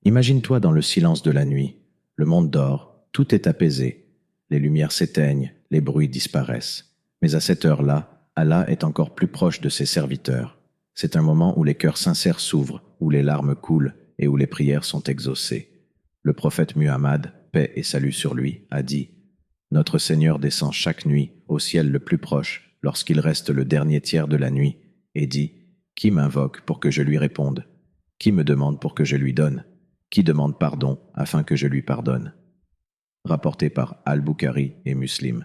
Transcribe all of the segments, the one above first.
Imagine-toi dans le silence de la nuit. Le monde dort, tout est apaisé. Les lumières s'éteignent, les bruits disparaissent. Mais à cette heure-là, Allah est encore plus proche de ses serviteurs. C'est un moment où les cœurs sincères s'ouvrent, où les larmes coulent et où les prières sont exaucées. Le prophète Muhammad, paix et salut sur lui, a dit « Notre Seigneur descend chaque nuit au ciel le plus proche lorsqu'il reste le dernier tiers de la nuit et dit « Qui m'invoque pour que je lui réponde? Qui me demande pour que je lui donne? Qui demande pardon afin que je lui pardonne ?» Rapporté par Al-Bukhari et Muslim.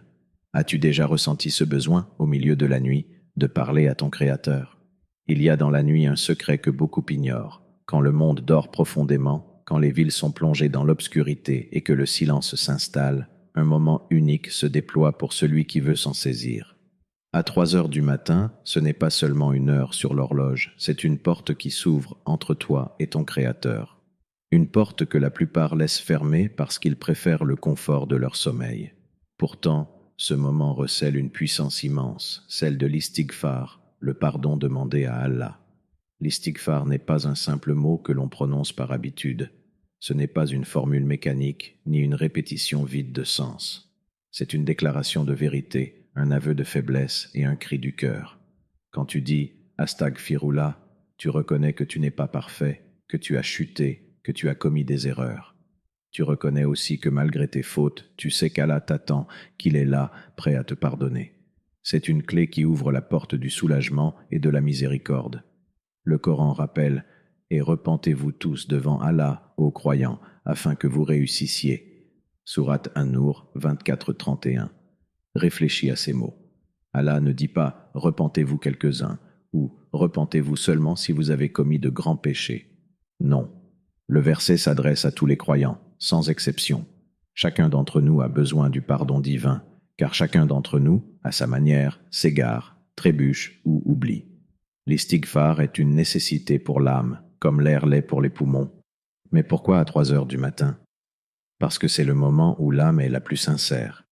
As-tu déjà ressenti ce besoin, au milieu de la nuit, de parler à ton Créateur? Il y a dans la nuit un secret que beaucoup ignorent. Quand le monde dort profondément, quand les villes sont plongées dans l'obscurité et que le silence s'installe, un moment unique se déploie pour celui qui veut s'en saisir. À 3 heures du matin, ce n'est pas seulement une heure sur l'horloge, c'est une porte qui s'ouvre entre toi et ton Créateur. Une porte que la plupart laissent fermée parce qu'ils préfèrent le confort de leur sommeil. Pourtant, ce moment recèle une puissance immense, celle de l'istighfar, le pardon demandé à Allah. L'istighfar n'est pas un simple mot que l'on prononce par habitude. Ce n'est pas une formule mécanique, ni une répétition vide de sens. C'est une déclaration de vérité, un aveu de faiblesse et un cri du cœur. Quand tu dis « Astaghfirullah », tu reconnais que tu n'es pas parfait, que tu as chuté, que tu as commis des erreurs. Tu reconnais aussi que malgré tes fautes, tu sais qu'Allah t'attend, qu'il est là, prêt à te pardonner. C'est une clé qui ouvre la porte du soulagement et de la miséricorde. Le Coran rappelle « Et repentez-vous tous devant Allah, ô croyants, afin que vous réussissiez » Sourate An-Nur 24-31. Réfléchis à ces mots. Allah ne dit pas « repentez-vous quelques-uns » ou « repentez-vous seulement si vous avez commis de grands péchés ». Non. Le verset s'adresse à tous les croyants, sans exception. Chacun d'entre nous a besoin du pardon divin, car chacun d'entre nous, à sa manière, s'égare, trébuche ou oublie. L'istighfar est une nécessité pour l'âme, comme l'air l'est pour les poumons. Mais pourquoi à 3 heures du matin? Parce que c'est le moment où l'âme est la plus sincère.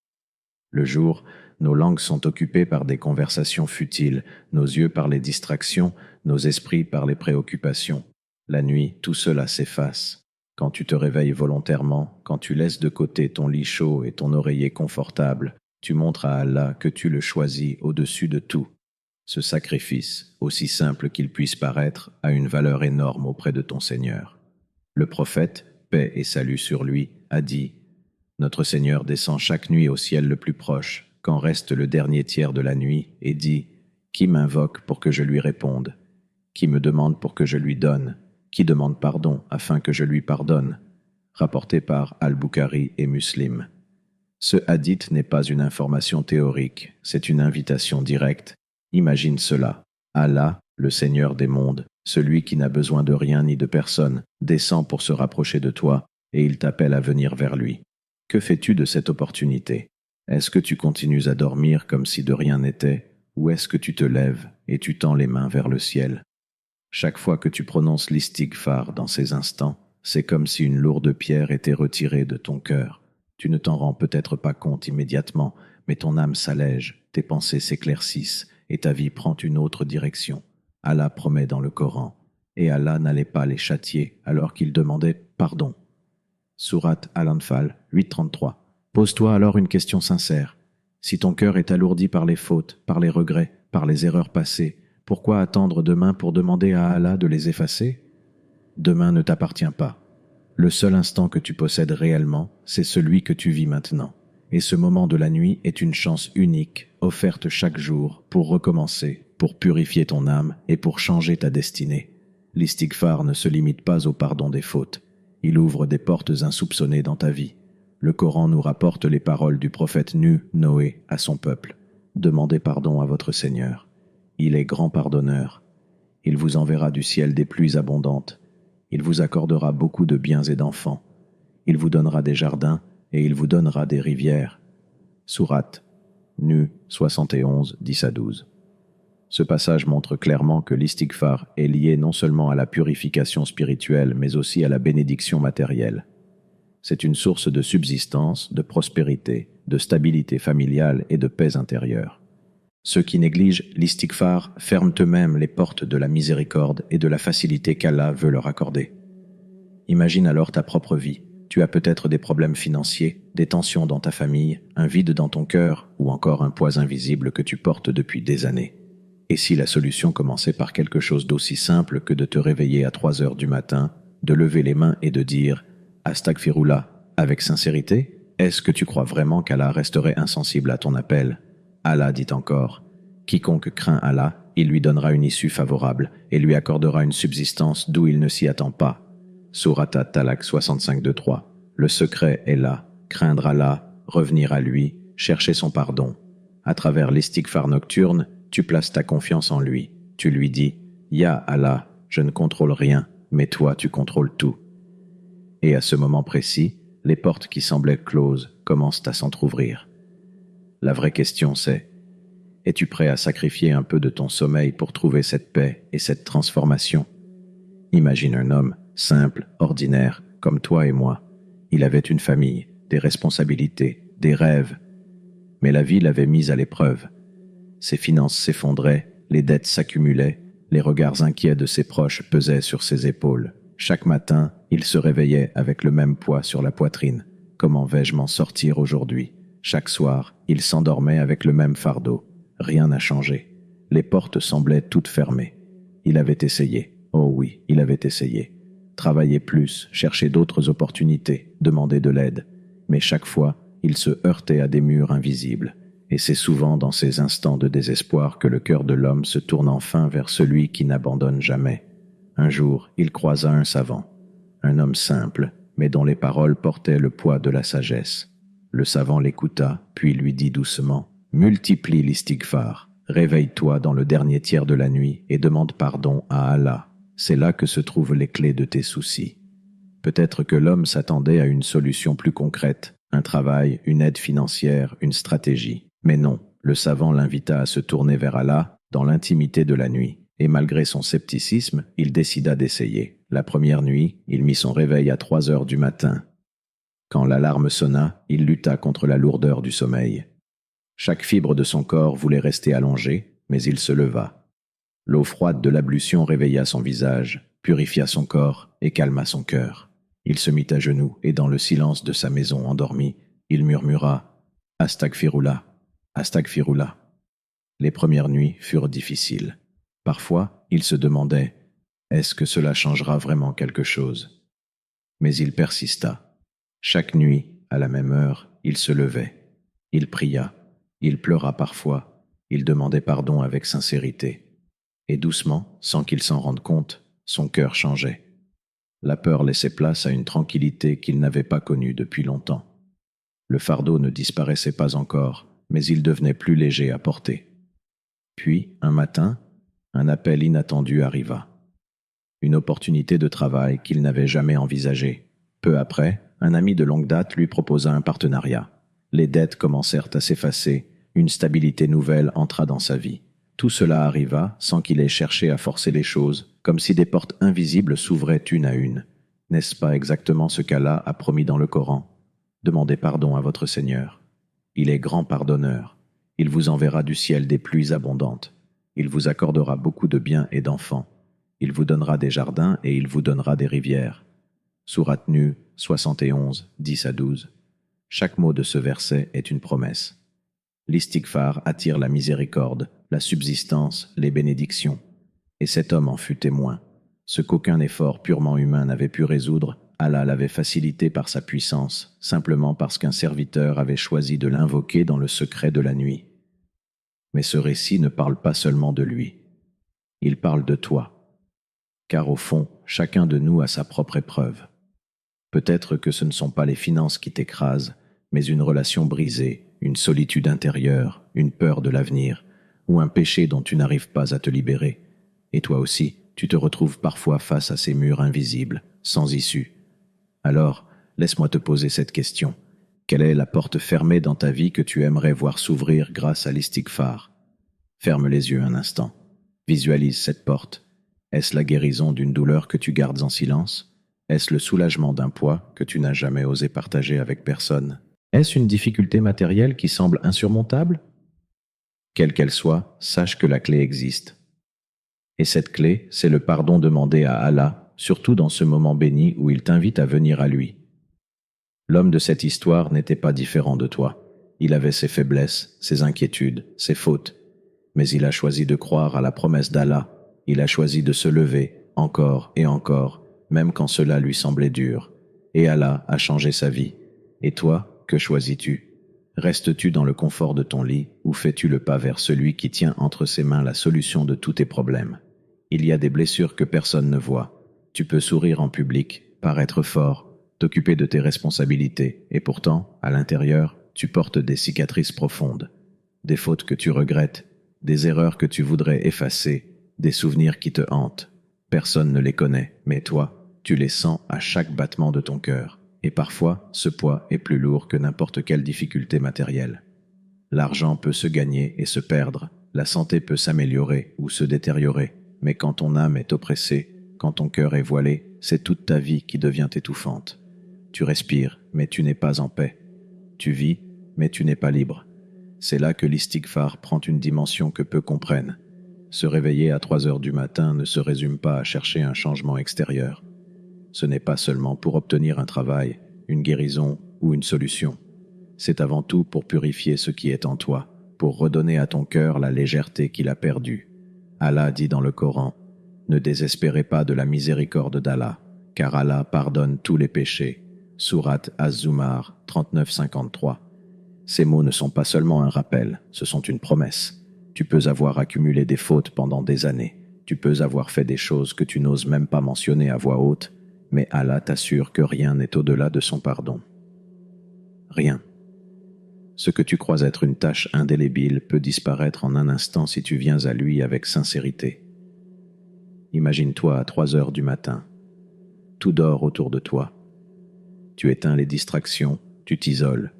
Le jour, nos langues sont occupées par des conversations futiles, nos yeux par les distractions, nos esprits par les préoccupations. La nuit, tout cela s'efface. Quand tu te réveilles volontairement, quand tu laisses de côté ton lit chaud et ton oreiller confortable, tu montres à Allah que tu le choisis au-dessus de tout. Ce sacrifice, aussi simple qu'il puisse paraître, a une valeur énorme auprès de ton Seigneur. Le prophète, paix et salut sur lui, a dit « Notre Seigneur descend chaque nuit au ciel le plus proche, quand reste le dernier tiers de la nuit, et dit « Qui m'invoque pour que je lui réponde? Qui me demande pour que je lui donne? Qui demande pardon afin que je lui pardonne ?» Rapporté par Al-Bukhari et Muslim. Ce hadith n'est pas une information théorique, c'est une invitation directe. Imagine cela. Allah, le Seigneur des mondes, celui qui n'a besoin de rien ni de personne, descend pour se rapprocher de toi et il t'appelle à venir vers lui. Que fais-tu de cette opportunité? Est-ce que tu continues à dormir comme si de rien n'était, ou est-ce que tu te lèves et tu tends les mains vers le ciel? Chaque fois que tu prononces l'istighfar dans ces instants, c'est comme si une lourde pierre était retirée de ton cœur. Tu ne t'en rends peut-être pas compte immédiatement, mais ton âme s'allège, tes pensées s'éclaircissent et ta vie prend une autre direction. Allah promet dans le Coran, et Allah n'allait pas les châtier alors qu'ils demandaient pardon. Sourate Al-Anfal 8.33. Pose-toi alors une question sincère. Si ton cœur est alourdi par les fautes, par les regrets, par les erreurs passées, pourquoi attendre demain pour demander à Allah de les effacer? Demain ne t'appartient pas. Le seul instant que tu possèdes réellement, c'est celui que tu vis maintenant. Et ce moment de la nuit est une chance unique, offerte chaque jour, pour recommencer, pour purifier ton âme et pour changer ta destinée. L'istighfar ne se limite pas au pardon des fautes. Il ouvre des portes insoupçonnées dans ta vie. Le Coran nous rapporte les paroles du prophète Noé à son peuple. Demandez pardon à votre Seigneur. Il est grand pardonneur. Il vous enverra du ciel des pluies abondantes. Il vous accordera beaucoup de biens et d'enfants. Il vous donnera des jardins et il vous donnera des rivières. Sourate 71, 10-12. Ce passage montre clairement que l'istighfar est lié non seulement à la purification spirituelle, mais aussi à la bénédiction matérielle. C'est une source de subsistance, de prospérité, de stabilité familiale et de paix intérieure. Ceux qui négligent l'istighfar ferment eux-mêmes les portes de la miséricorde et de la facilité qu'Allah veut leur accorder. Imagine alors ta propre vie. Tu as peut-être des problèmes financiers, des tensions dans ta famille, un vide dans ton cœur ou encore un poids invisible que tu portes depuis des années. Et si la solution commençait par quelque chose d'aussi simple que de te réveiller à 3 heures du matin, de lever les mains et de dire « Astaghfirullah » avec sincérité? Est-ce que tu crois vraiment qu'Allah resterait insensible à ton appel? Allah dit encore « Quiconque craint Allah, il lui donnera une issue favorable et lui accordera une subsistance d'où il ne s'y attend pas. » Sourate At-Talaq 65-3. Le secret est là, craindre Allah, revenir à lui, chercher son pardon. À travers l'istighfar nocturne, tu places ta confiance en lui. Tu lui dis « Ya Allah, je ne contrôle rien, mais toi tu contrôles tout. » Et à ce moment précis, les portes qui semblaient closes commencent à s'entr'ouvrir. La vraie question c'est, es-tu prêt à sacrifier un peu de ton sommeil pour trouver cette paix et cette transformation? Imagine un homme, simple, ordinaire, comme toi et moi. Il avait une famille, des responsabilités, des rêves. Mais la vie l'avait mis à l'épreuve. Ses finances s'effondraient, les dettes s'accumulaient, les regards inquiets de ses proches pesaient sur ses épaules. Chaque matin, il se réveillait avec le même poids sur la poitrine. Comment vais-je m'en sortir aujourd'hui? Chaque soir, il s'endormait avec le même fardeau. Rien n'a changé. Les portes semblaient toutes fermées. Il avait essayé. Oh oui, il avait essayé. Travailler plus, chercher d'autres opportunités, demander de l'aide. Mais chaque fois, il se heurtait à des murs invisibles. Et c'est souvent dans ces instants de désespoir que le cœur de l'homme se tourne enfin vers celui qui n'abandonne jamais. Un jour, il croisa un savant, un homme simple, mais dont les paroles portaient le poids de la sagesse. Le savant l'écouta, puis lui dit doucement « Multiplie l'istighfar, réveille-toi dans le dernier tiers de la nuit et demande pardon à Allah. C'est là que se trouvent les clés de tes soucis. » Peut-être que l'homme s'attendait à une solution plus concrète, un travail, une aide financière, une stratégie. Mais non, le savant l'invita à se tourner vers Allah dans l'intimité de la nuit. Et malgré son scepticisme, il décida d'essayer. La première nuit, il mit son réveil à 3 heures du matin. Quand l'alarme sonna, il lutta contre la lourdeur du sommeil. Chaque fibre de son corps voulait rester allongée, mais il se leva. L'eau froide de l'ablution réveilla son visage, purifia son corps et calma son cœur. Il se mit à genoux et dans le silence de sa maison endormie, il murmura « Astaghfirullah, Astaghfirullah ». Les premières nuits furent difficiles. Parfois, il se demandait « Est-ce que cela changera vraiment quelque chose ?» Mais il persista. Chaque nuit, à la même heure, il se levait. Il pria, il pleura parfois, il demandait pardon avec sincérité. Et doucement, sans qu'il s'en rende compte, son cœur changeait. La peur laissait place à une tranquillité qu'il n'avait pas connue depuis longtemps. Le fardeau ne disparaissait pas encore, mais il devenait plus léger à porter. Puis, un matin, un appel inattendu arriva. Une opportunité de travail qu'il n'avait jamais envisagée. Peu après, un ami de longue date lui proposa un partenariat. Les dettes commencèrent à s'effacer, une stabilité nouvelle entra dans sa vie. Tout cela arriva sans qu'il ait cherché à forcer les choses, comme si des portes invisibles s'ouvraient une à une. N'est-ce pas exactement ce qu'Allah a promis dans le Coran? Demandez pardon à votre Seigneur. Il est grand pardonneur. Il vous enverra du ciel des pluies abondantes. Il vous accordera beaucoup de biens et d'enfants. Il vous donnera des jardins et il vous donnera des rivières. Sourate Nuh 71, 10-12. Chaque mot de ce verset est une promesse. L'istighfar attire la miséricorde, la subsistance, les bénédictions. Et cet homme en fut témoin. Ce qu'aucun effort purement humain n'avait pu résoudre, Allah l'avait facilité par sa puissance, simplement parce qu'un serviteur avait choisi de l'invoquer dans le secret de la nuit. Mais ce récit ne parle pas seulement de lui. Il parle de toi. Car au fond, chacun de nous a sa propre épreuve. Peut-être que ce ne sont pas les finances qui t'écrasent, mais une relation brisée, une solitude intérieure, une peur de l'avenir, ou un péché dont tu n'arrives pas à te libérer. Et toi aussi, tu te retrouves parfois face à ces murs invisibles, sans issue. Alors, laisse-moi te poser cette question. Quelle est la porte fermée dans ta vie que tu aimerais voir s'ouvrir grâce à l'istighfar? Ferme les yeux un instant. Visualise cette porte. Est-ce la guérison d'une douleur que tu gardes en silence? Est-ce le soulagement d'un poids que tu n'as jamais osé partager avec personne? Est-ce une difficulté matérielle qui semble insurmontable? Quelle qu'elle soit, sache que la clé existe. Et cette clé, c'est le pardon demandé à Allah surtout dans ce moment béni où il t'invite à venir à lui. L'homme de cette histoire n'était pas différent de toi. Il avait ses faiblesses, ses inquiétudes, ses fautes. Mais il a choisi de croire à la promesse d'Allah. Il a choisi de se lever, encore et encore, même quand cela lui semblait dur. Et Allah a changé sa vie. Et toi, que choisis-tu? Restes-tu dans le confort de ton lit ou fais-tu le pas vers celui qui tient entre ses mains la solution de tous tes problèmes? Il y a des blessures que personne ne voit. Tu peux sourire en public, paraître fort, t'occuper de tes responsabilités, et pourtant, à l'intérieur, tu portes des cicatrices profondes, des fautes que tu regrettes, des erreurs que tu voudrais effacer, des souvenirs qui te hantent. Personne ne les connaît, mais toi, tu les sens à chaque battement de ton cœur. Et parfois, ce poids est plus lourd que n'importe quelle difficulté matérielle. L'argent peut se gagner et se perdre, la santé peut s'améliorer ou se détériorer, mais quand ton âme est oppressée, quand ton cœur est voilé, c'est toute ta vie qui devient étouffante. Tu respires, mais tu n'es pas en paix. Tu vis, mais tu n'es pas libre. C'est là que l'istighfar prend une dimension que peu comprennent. Se réveiller à 3 heures du matin ne se résume pas à chercher un changement extérieur. Ce n'est pas seulement pour obtenir un travail, une guérison ou une solution. C'est avant tout pour purifier ce qui est en toi, pour redonner à ton cœur la légèreté qu'il a perdue. Allah dit dans le Coran, « Ne désespérez pas de la miséricorde d'Allah, car Allah pardonne tous les péchés. » Sourate Az-Zumar 39-53. Ces mots ne sont pas seulement un rappel, ce sont une promesse. Tu peux avoir accumulé des fautes pendant des années, tu peux avoir fait des choses que tu n'oses même pas mentionner à voix haute, mais Allah t'assure que rien n'est au-delà de son pardon. Rien. Ce que tu crois être une tâche indélébile peut disparaître en un instant si tu viens à lui avec sincérité. Imagine-toi à 3 heures du matin. Tout dort autour de toi. Tu éteins les distractions, tu t'isoles,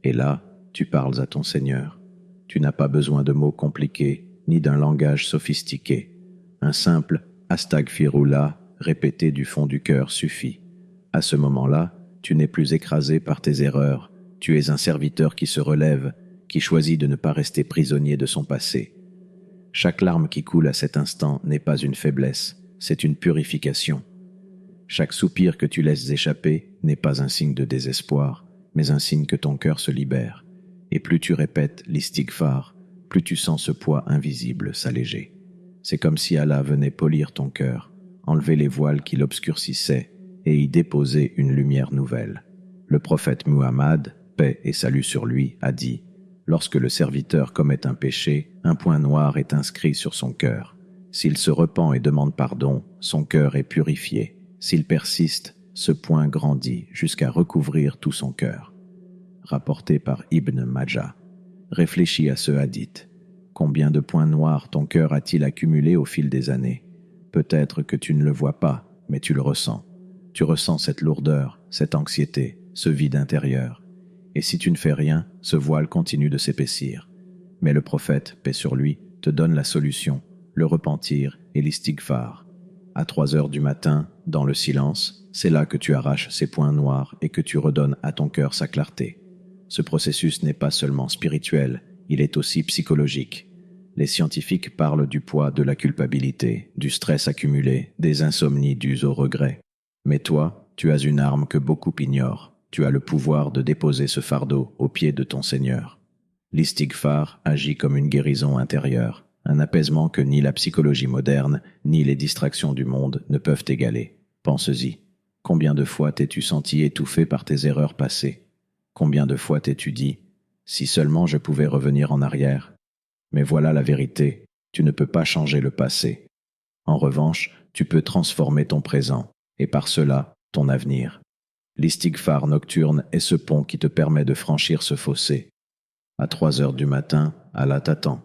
et là, tu parles à ton Seigneur. Tu n'as pas besoin de mots compliqués, ni d'un langage sophistiqué. Un simple « Astaghfirullah » répété du fond du cœur suffit. À ce moment-là, tu n'es plus écrasé par tes erreurs, tu es un serviteur qui se relève, qui choisit de ne pas rester prisonnier de son passé. Chaque larme qui coule à cet instant n'est pas une faiblesse, c'est une purification. Chaque soupir que tu laisses échapper n'est pas un signe de désespoir, mais un signe que ton cœur se libère. Et plus tu répètes l'istighfar, plus tu sens ce poids invisible s'alléger. C'est comme si Allah venait polir ton cœur, enlever les voiles qui l'obscurcissaient et y déposer une lumière nouvelle. Le prophète Muhammad, paix et salut sur lui, a dit « Lorsque le serviteur commet un péché, un point noir est inscrit sur son cœur. S'il se repent et demande pardon, son cœur est purifié. S'il persiste, ce point grandit jusqu'à recouvrir tout son cœur. » Rapporté par Ibn Majah. Réfléchis à ce hadith. Combien de points noirs ton cœur a-t-il accumulé au fil des années? Peut-être que tu ne le vois pas, mais tu le ressens. Tu ressens cette lourdeur, cette anxiété, ce vide intérieur. Et si tu ne fais rien, ce voile continue de s'épaissir. Mais le prophète, paix sur lui, te donne la solution, le repentir et l'istighfar. À 3 heures du matin, dans le silence, c'est là que tu arraches ces points noirs et que tu redonnes à ton cœur sa clarté. Ce processus n'est pas seulement spirituel, il est aussi psychologique. Les scientifiques parlent du poids de la culpabilité, du stress accumulé, des insomnies dues au regret. Mais toi, tu as une arme que beaucoup ignorent. Tu as le pouvoir de déposer ce fardeau aux pieds de ton Seigneur. L'istighfar agit comme une guérison intérieure, un apaisement que ni la psychologie moderne, ni les distractions du monde ne peuvent égaler. Pense-y. Combien de fois t'es-tu senti étouffé par tes erreurs passées? Combien de fois t'es-tu dit « Si seulement je pouvais revenir en arrière ». Mais voilà la vérité, tu ne peux pas changer le passé. En revanche, tu peux transformer ton présent, et par cela, ton avenir. L'istighfar nocturne est ce pont qui te permet de franchir ce fossé. À 3 heures du matin, Allah t'attend.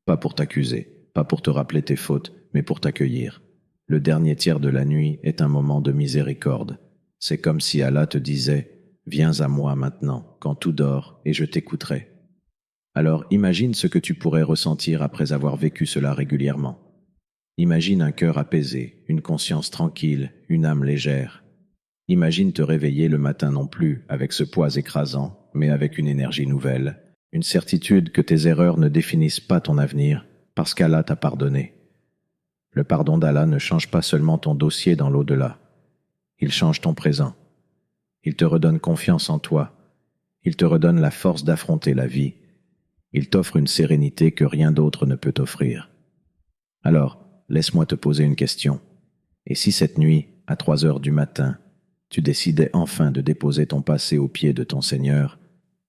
Pas pour t'accuser, pas pour te rappeler tes fautes, mais pour t'accueillir. Le dernier tiers de la nuit est un moment de miséricorde. C'est comme si Allah te disait « Viens à moi maintenant, quand tout dort, et je t'écouterai ». Alors imagine ce que tu pourrais ressentir après avoir vécu cela régulièrement. Imagine un cœur apaisé, une conscience tranquille, une âme légère. Imagine te réveiller le matin non plus avec ce poids écrasant, mais avec une énergie nouvelle, une certitude que tes erreurs ne définissent pas ton avenir, parce qu'Allah t'a pardonné. Le pardon d'Allah ne change pas seulement ton dossier dans l'au-delà. Il change ton présent. Il te redonne confiance en toi. Il te redonne la force d'affronter la vie. Il t'offre une sérénité que rien d'autre ne peut t'offrir. Alors, laisse-moi te poser une question. Et si cette nuit, à 3 heures du matin, tu décidais enfin de déposer ton passé aux pieds de ton Seigneur,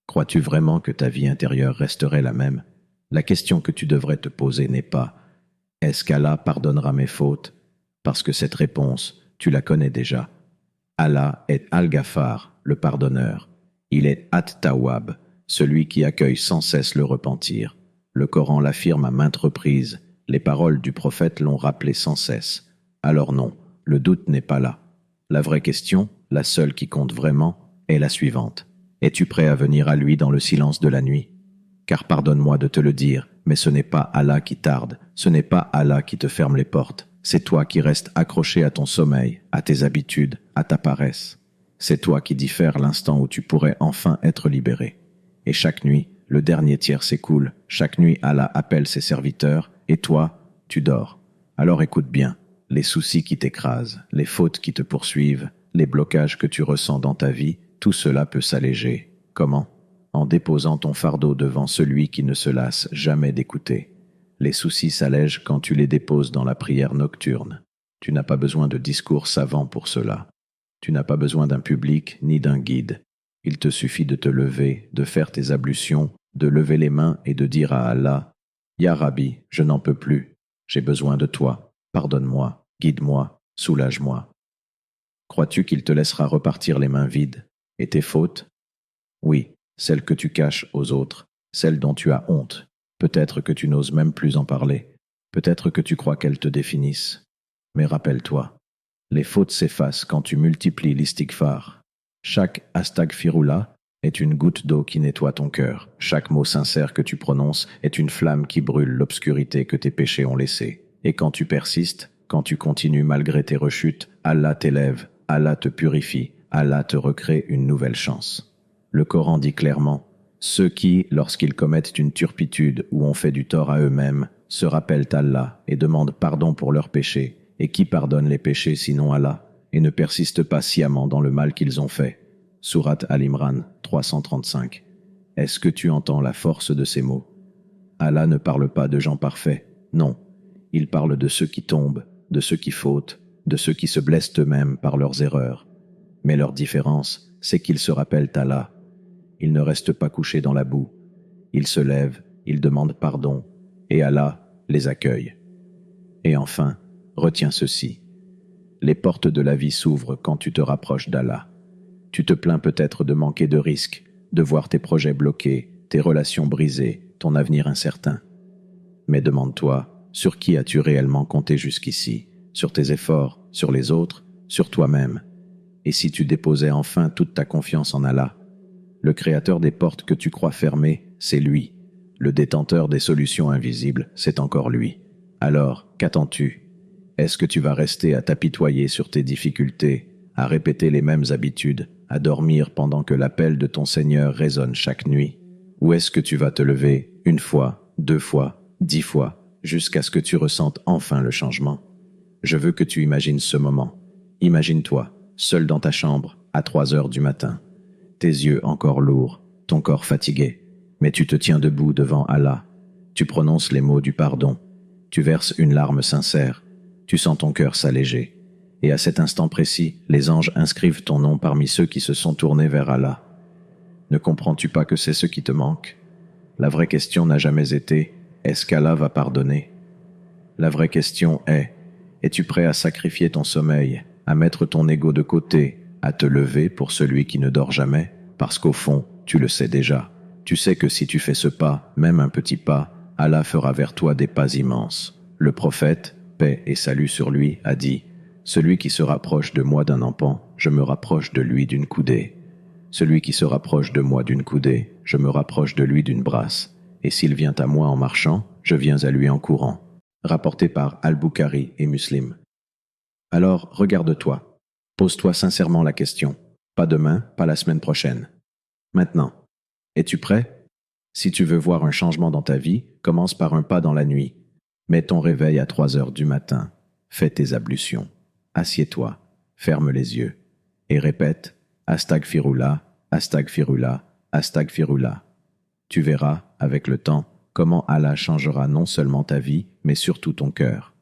crois-tu vraiment que ta vie intérieure resterait la même? La question que tu devrais te poser n'est pas « Est-ce qu'Allah pardonnera mes fautes ?» Parce que cette réponse, tu la connais déjà. Allah est Al-Ghaffar, le pardonneur. Il est At-Tawwab, celui qui accueille sans cesse le repentir. Le Coran l'affirme à maintes reprises. Les paroles du prophète l'ont rappelé sans cesse. Alors non, le doute n'est pas là. La vraie question, la seule qui compte vraiment, est la suivante. Es-tu prêt à venir à lui dans le silence de la nuit? Car pardonne-moi de te le dire, mais ce n'est pas Allah qui tarde, ce n'est pas Allah qui te ferme les portes. C'est toi qui restes accroché à ton sommeil, à tes habitudes, à ta paresse. C'est toi qui diffères l'instant où tu pourrais enfin être libéré. Et chaque nuit, le dernier tiers s'écoule, chaque nuit Allah appelle ses serviteurs, et toi, tu dors. Alors écoute bien, les soucis qui t'écrasent, les fautes qui te poursuivent, les blocages que tu ressens dans ta vie, tout cela peut s'alléger. Comment? En déposant ton fardeau devant celui qui ne se lasse jamais d'écouter. Les soucis s'allègent quand tu les déposes dans la prière nocturne. Tu n'as pas besoin de discours savants pour cela. Tu n'as pas besoin d'un public ni d'un guide. Il te suffit de te lever, de faire tes ablutions, de lever les mains et de dire à Allah « Ya Rabbi, je n'en peux plus. J'ai besoin de toi. Pardonne-moi, guide-moi, soulage-moi. » Crois-tu qu'il te laissera repartir les mains vides? Et tes fautes? Oui, celles que tu caches aux autres, celles dont tu as honte. Peut-être que tu n'oses même plus en parler. Peut-être que tu crois qu'elles te définissent. Mais rappelle-toi, les fautes s'effacent quand tu multiplies l'istighfar. Chaque astaghfirullah est une goutte d'eau qui nettoie ton cœur. Chaque mot sincère que tu prononces est une flamme qui brûle l'obscurité que tes péchés ont laissée. Et quand tu persistes, quand tu continues malgré tes rechutes, Allah t'élève, Allah te purifie, Allah te recrée une nouvelle chance. Le Coran dit clairement: ceux qui, lorsqu'ils commettent une turpitude ou ont fait du tort à eux-mêmes, se rappellent Allah et demandent pardon pour leurs péchés, et qui pardonne les péchés sinon Allah, et ne persistent pas sciemment dans le mal qu'ils ont fait. Sourate Al-Imran 335. Est-ce que tu entends la force de ces mots? Allah ne parle pas de gens parfaits, non. Il parle de ceux qui tombent, de ceux qui fautent, de ceux qui se blessent eux-mêmes par leurs erreurs. Mais leur différence, c'est qu'ils se rappellent Allah. Ils ne restent pas couchés dans la boue. Ils se lèvent, ils demandent pardon, et Allah les accueille. Et enfin, retiens ceci. Les portes de la vie s'ouvrent quand tu te rapproches d'Allah. Tu te plains peut-être de manquer de risques, de voir tes projets bloqués, tes relations brisées, ton avenir incertain. Mais demande-toi, sur qui as-tu réellement compté jusqu'ici? Sur tes efforts, sur les autres, sur toi-même? Et si tu déposais enfin toute ta confiance en Allah? Le créateur des portes que tu crois fermées, c'est lui. Le détenteur des solutions invisibles, c'est encore lui. Alors, qu'attends-tu? Est-ce que tu vas rester à t'apitoyer sur tes difficultés, à répéter les mêmes habitudes, à dormir pendant que l'appel de ton Seigneur résonne chaque nuit? Ou est-ce que tu vas te lever 1 fois, 2 fois, 10 fois, jusqu'à ce que tu ressentes enfin le changement? Je veux que tu imagines ce moment. Imagine-toi, seul dans ta chambre, à 3 heures du matin. Tes yeux encore lourds, ton corps fatigué, mais tu te tiens debout devant Allah. Tu prononces les mots du pardon. Tu verses une larme sincère. Tu sens ton cœur s'alléger. Et à cet instant précis, les anges inscrivent ton nom parmi ceux qui se sont tournés vers Allah. Ne comprends-tu pas que c'est ce qui te manque? La vraie question n'a jamais été « Est-ce qu'Allah va pardonner ?» La vraie question est « Es-tu prêt à sacrifier ton sommeil, à mettre ton ego de côté, à te lever pour celui qui ne dort jamais? Parce qu'au fond, tu le sais déjà. Tu sais que si tu fais ce pas, même un petit pas, Allah fera vers toi des pas immenses. Le prophète, paix et salut sur lui, a dit « Celui qui se rapproche de moi d'un empan, je me rapproche de lui d'une coudée. Celui qui se rapproche de moi d'une coudée, je me rapproche de lui d'une brasse. Et s'il vient à moi en marchant, je viens à lui en courant. » Rapporté par Al-Bukhari et Muslim. Alors, regarde-toi. Pose-toi sincèrement la question. Pas demain, pas la semaine prochaine. Maintenant. Es-tu prêt? Si tu veux voir un changement dans ta vie, commence par un pas dans la nuit. Mets ton réveil à 3 heures du matin. fais tes ablutions. Assieds-toi, ferme les yeux et répète Astagfirullah, Astagfirullah, Astagfirullah. Tu verras, avec le temps, comment Allah changera non seulement ta vie, mais surtout ton cœur.